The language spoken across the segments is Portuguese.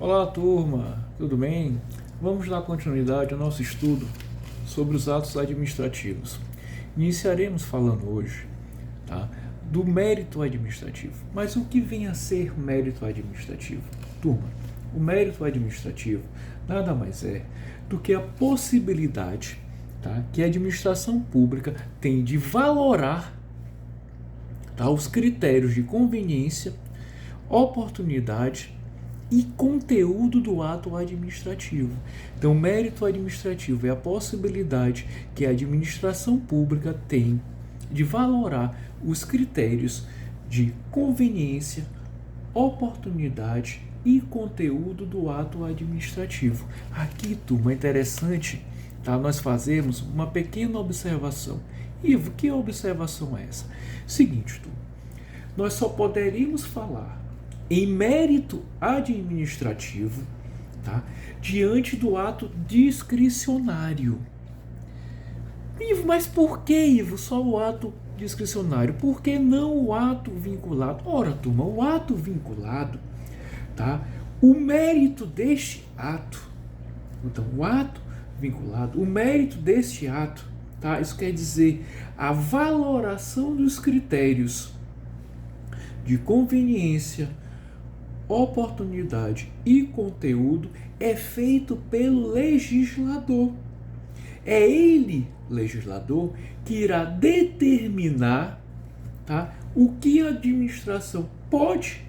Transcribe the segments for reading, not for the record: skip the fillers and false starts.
Olá, turma, tudo bem? Vamos dar continuidade ao nosso estudo sobre os atos administrativos. Iniciaremos falando hoje, tá, do mérito administrativo. Mas o que vem a ser o mérito administrativo? Turma, o mérito administrativo nada mais é do que a possibilidade, tá, que a administração pública tem de valorar, tá, os critérios de conveniência, oportunidade e conteúdo do ato administrativo. Então, mérito administrativo é a possibilidade que a administração pública tem de valorar os critérios de conveniência, oportunidade e conteúdo do ato administrativo. Aqui, turma, é interessante, tá? Nós fazemos uma pequena observação. Ivo, que observação é essa? Seguinte, turma, nós só poderíamos falar em mérito administrativo, tá, diante do ato discricionário. Ivo, mas por que, Ivo, só o ato discricionário? Por que não o ato vinculado? Ora, turma, o ato vinculado, tá, o mérito deste ato, então, o ato vinculado, o mérito deste ato, tá, isso quer dizer a valoração dos critérios de conveniência, oportunidade e conteúdo é feito pelo legislador. É ele, legislador, que irá determinar, tá, o que a administração pode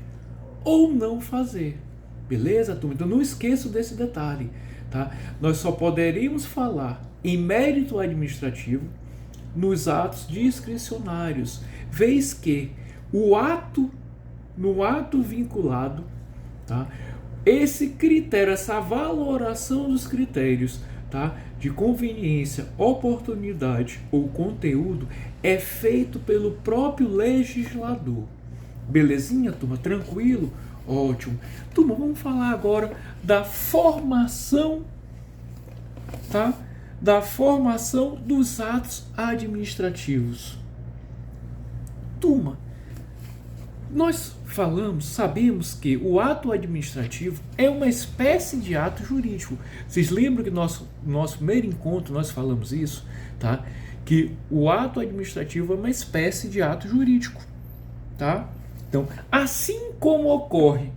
ou não fazer. Beleza, turma? Então não esqueça desse detalhe. Tá? Nós só poderíamos falar em mérito administrativo nos atos discricionários, vez que no ato vinculado, tá, esse critério, essa valoração dos critérios, tá, de conveniência, oportunidade ou conteúdo é feito pelo próprio legislador. Belezinha, turma? Tranquilo? Ótimo. Turma, vamos falar agora da formação, tá, da formação dos atos administrativos. Turma, nós sabemos que o ato administrativo é uma espécie de ato jurídico. Vocês lembram que no nosso primeiro encontro nós falamos isso, tá? Que o ato administrativo é uma espécie de ato jurídico, tá? Então, assim como ocorre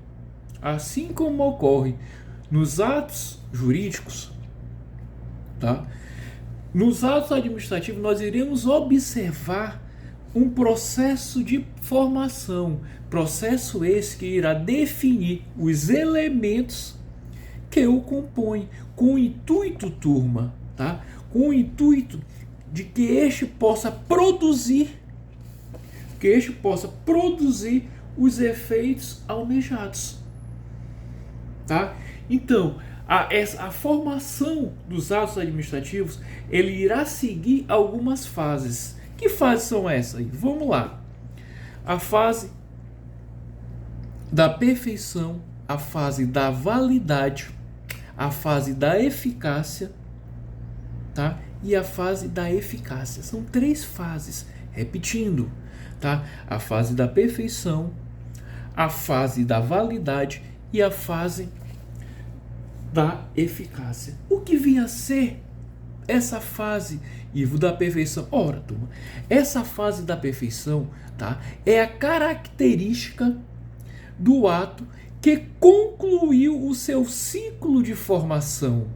nos atos jurídicos, tá? Nos atos administrativos nós iremos observar um processo de formação, processo esse que irá definir os elementos que o compõem, com o intuito, turma, tá? Com o intuito de que este possa produzir os efeitos almejados, tá? Então, a formação dos atos administrativos, ele irá seguir algumas fases. Que fases são essas? Vamos lá. A fase da perfeição, a fase da validade, a fase da eficácia, tá? E a fase da eficácia. São 3 fases. Repetindo, tá? A fase da perfeição, a fase da validade e a fase da eficácia. O que vinha a ser essa fase, Ivo, da perfeição? Ora, turma, essa fase da perfeição, tá, é a característica do ato que concluiu o seu ciclo de formação.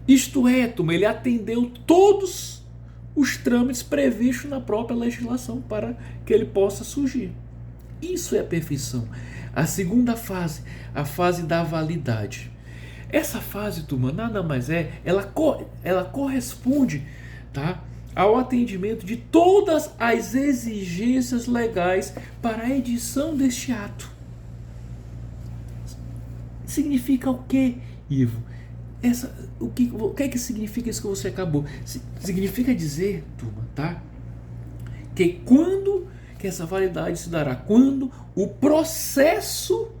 Isto é, turma, ele atendeu todos os trâmites previstos na própria legislação para que ele possa surgir. Isso é a perfeição. A segunda fase, a fase da validade. Essa fase, turma, nada mais é, ela corresponde, tá, ao atendimento de todas as exigências legais para a edição deste ato. Significa o quê, Ivo? O que é que significa isso que você acabou? Significa dizer, turma, tá, que essa validade se dará quando o processo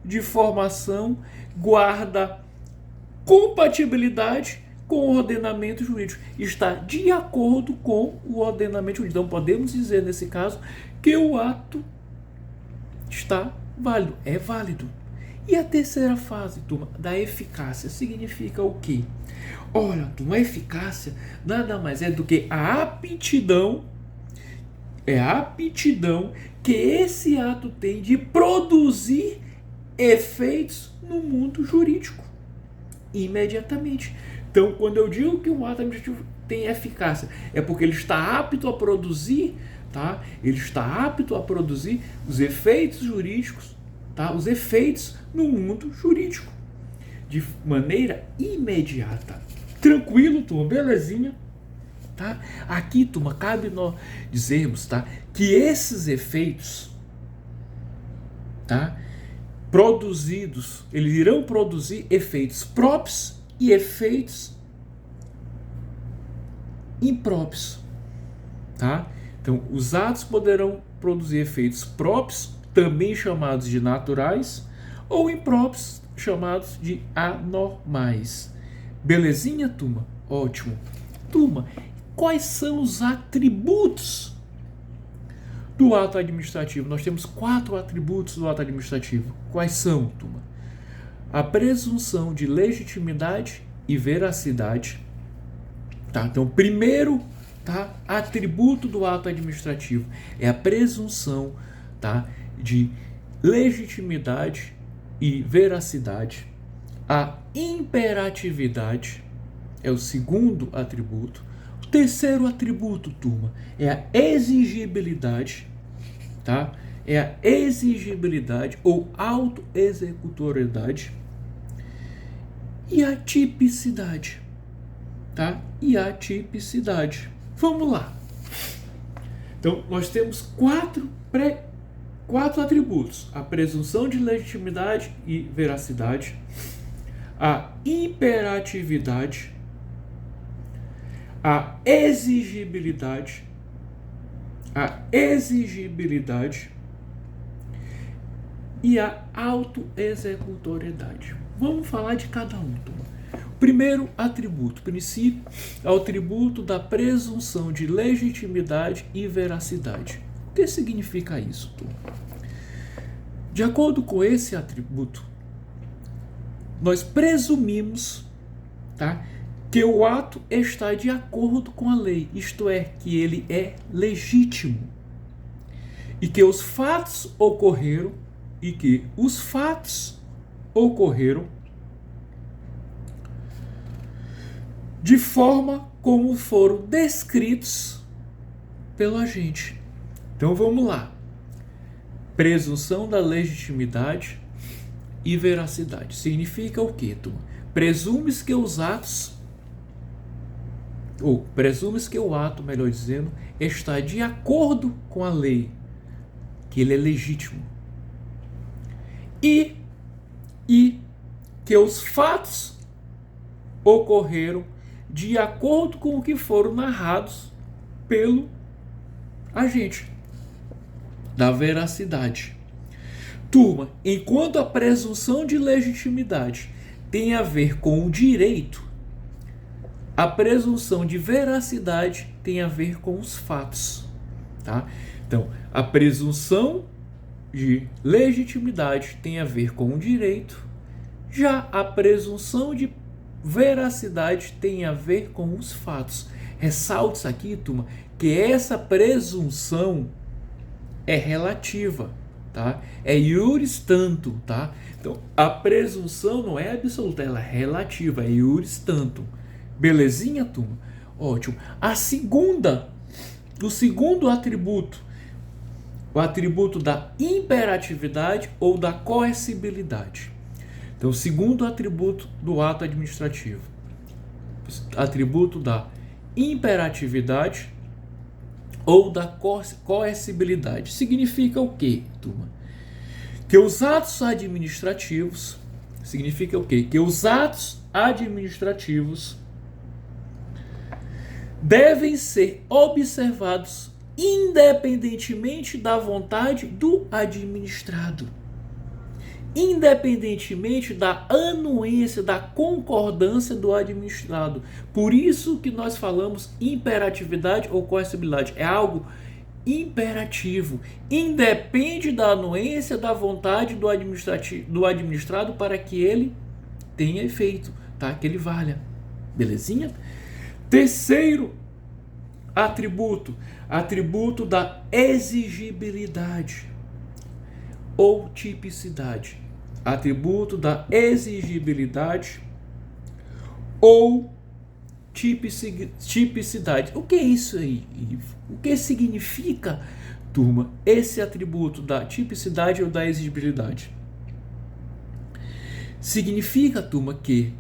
de formação guarda compatibilidade com o ordenamento jurídico, está de acordo com o ordenamento jurídico. Então podemos dizer nesse caso que o ato está válido, é válido. E a terceira fase, turma, da eficácia, significa o quê? Olha, turma, a eficácia nada mais é do que a aptidão, que esse ato tem de produzir efeitos no mundo jurídico imediatamente. Então, quando eu digo que um ato administrativo tem eficácia, é porque ele está apto a produzir, tá? Ele está apto a produzir os efeitos jurídicos, tá? Os efeitos no mundo jurídico de maneira imediata. Tranquilo, turma? Belezinha? Tá? Aqui, turma, cabe nós dizermos, tá, que esses efeitos, tá, produzidos, eles irão produzir efeitos próprios e efeitos impróprios, tá? Então, os atos poderão produzir efeitos próprios, também chamados de naturais, ou impróprios, chamados de anormais. Belezinha, turma? Ótimo. Turma, quais são os atributos do ato administrativo? Nós temos 4 atributos do ato administrativo. Quais são, turma? A presunção de legitimidade e veracidade. Tá? Então, o primeiro, tá, atributo do ato administrativo é a presunção, tá, de legitimidade e veracidade. A imperatividade é o segundo atributo. O terceiro atributo, turma, é a exigibilidade, tá? É a exigibilidade ou autoexecutoriedade e a tipicidade, tá? E a tipicidade. Vamos lá. Então, nós temos quatro atributos: a presunção de legitimidade e veracidade, a imperatividade, a exigibilidade e a autoexecutoriedade. Vamos falar de cada um, turma. Primeiro atributo, princípio, é o atributo da presunção de legitimidade e veracidade. O que significa isso, turma? De acordo com esse atributo, nós presumimos, tá, que o ato está de acordo com a lei, isto é, que ele é legítimo, e que os fatos ocorreram de forma como foram descritos pelo agente. Então vamos lá. Presunção da legitimidade e veracidade. Significa o quê, turma? Presume-se que o ato, melhor dizendo, está de acordo com a lei, que ele é legítimo. E que os fatos ocorreram de acordo com o que foram narrados pelo agente. Da veracidade. Turma, enquanto a presunção de legitimidade tem a ver com o direito, a presunção de veracidade tem a ver com os fatos, tá? Então, a presunção de legitimidade tem a ver com o direito, já a presunção de veracidade tem a ver com os fatos. Ressalto aqui, turma, que essa presunção é relativa, tá? É iuris tantum, tá? Então, a presunção não é absoluta, ela é relativa, é iuris tantum. Belezinha, turma? Ótimo. O segundo atributo, o atributo da imperatividade ou da coercibilidade. Então, o segundo atributo do ato administrativo, atributo da imperatividade ou da coercibilidade. Significa o quê, turma? Que os atos administrativos, significa o quê? Que os atos administrativos devem ser observados independentemente da vontade do administrado, independentemente da anuência, da concordância do administrado. Por isso que nós falamos imperatividade ou coercibilidade. É algo imperativo, independe da anuência da vontade do administrado para que ele tenha efeito, tá? Que ele valha. Belezinha? Terceiro atributo, atributo da exigibilidade ou tipicidade. Atributo da exigibilidade ou tipicidade. O que é isso aí, Ivo? O que significa, turma, esse atributo da tipicidade ou da exigibilidade? Significa, turma, que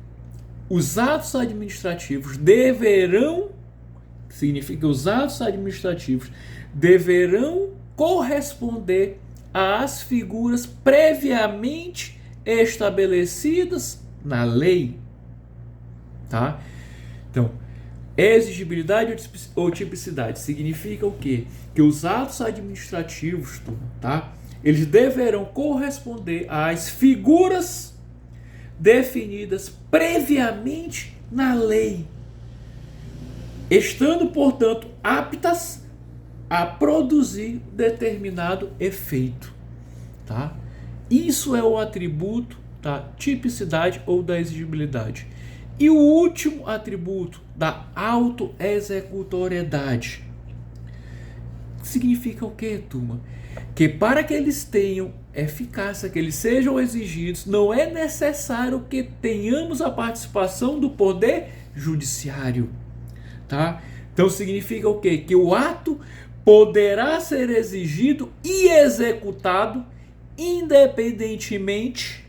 os atos administrativos deverão corresponder às figuras previamente estabelecidas na lei, tá? Então, exigibilidade ou tipicidade significa o quê? Que os atos administrativos, tá? Eles deverão corresponder às figuras definidas previamente na lei, estando, portanto, aptas a produzir determinado efeito, tá? Isso é o atributo da tipicidade ou da exigibilidade. E o último atributo da autoexecutoriedade significa o quê, turma? Que para que eles tenham eficácia, que eles sejam exigidos, não é necessário que tenhamos a participação do poder judiciário, tá? Então significa o quê? Que o ato poderá ser exigido e executado independentemente,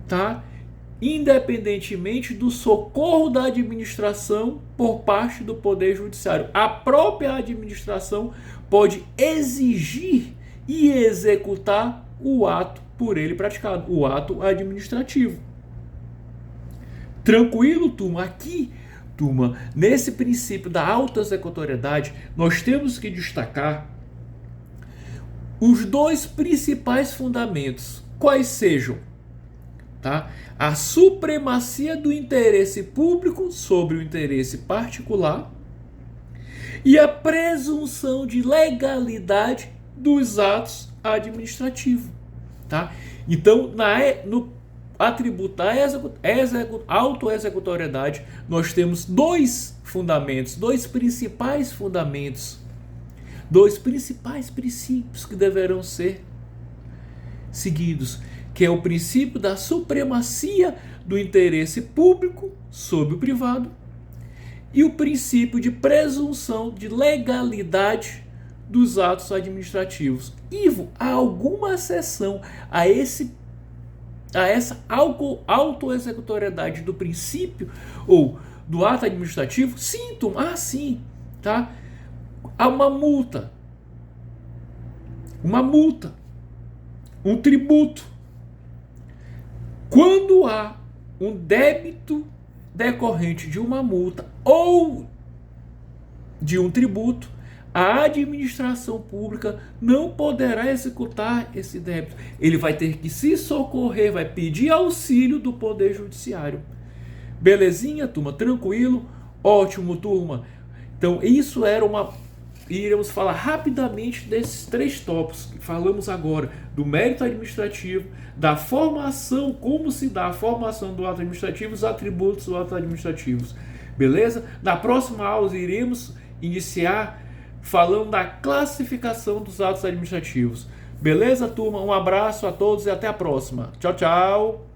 tá? Independentemente do socorro da administração por parte do Poder Judiciário. A própria administração pode exigir e executar o ato por ele praticado, o ato administrativo. Tranquilo, turma? Aqui, turma, nesse princípio da autoexecutoriedade, nós temos que destacar os dois principais fundamentos, quais sejam, tá? A supremacia do interesse público sobre o interesse particular e a presunção de legalidade dos atos administrativos, tá? Então, no atributo da autoexecutoriedade, nós temos dois fundamentos, dois principais fundamentos, dois principais princípios que deverão ser seguidos, que é o princípio da supremacia do interesse público sobre o privado e o princípio de presunção de legalidade dos atos administrativos. Ivo, há alguma exceção a essa autoexecutoriedade do princípio ou do ato administrativo? Sim, sim, tá? Há uma multa, um tributo. Quando há um débito decorrente de uma multa ou de um tributo, a administração pública não poderá executar esse débito. Ele vai ter que se socorrer, vai pedir auxílio do Poder Judiciário. Belezinha, turma? Tranquilo? Ótimo, turma. Então, isso era iremos falar rapidamente desses três tópicos que falamos agora, do mérito administrativo, da formação, como se dá a formação do ato administrativo, os atributos do ato administrativo. Beleza? Na próxima aula iremos iniciar falando da classificação dos atos administrativos. Beleza, turma? Um abraço a todos e até a próxima. Tchau, tchau!